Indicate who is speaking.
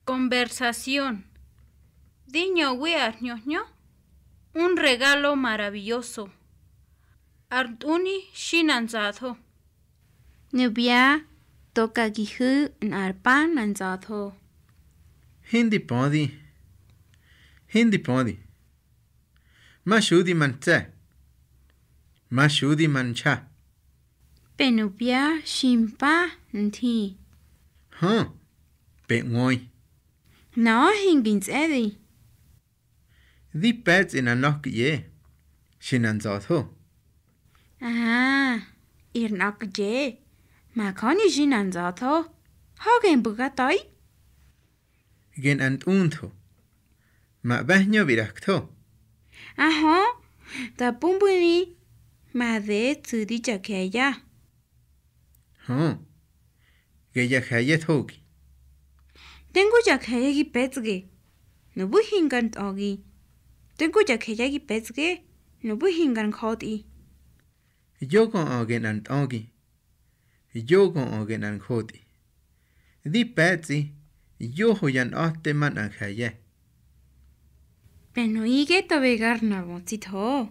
Speaker 1: Conversación. Diño wea ñoño. Un regalo maravilloso. Artuni shinanzatho.
Speaker 2: Nubia toka gihu narpa nanzatho.
Speaker 3: Hindi podi. Mashudi mancha. Mashudi mancha.
Speaker 2: Penubia shimpa nti.
Speaker 3: Huh. Pe ngoi.
Speaker 2: No hingins edi.
Speaker 3: Di pets in a knock ye. Shinanzatho.
Speaker 2: Irnak je. Makani shinanzatho. Hagen bugatoi.
Speaker 3: Gen ant untho. Ma bahnyo virakto.
Speaker 2: Aha. Da pumbuni. Ma de tsudi jakeya.
Speaker 3: Huh. Geya khayet hogi.
Speaker 2: Tengo jakeya gi petsge. Nubu hingan togi. Tengo jakeya gi petsge. Nubu hingan khoti.
Speaker 3: Yogo ogen ant ogi. Yogo ogen ant khoti. Di petsi. Yoho yan otte man an khaye.
Speaker 2: Pero ige tobegar nabo tito.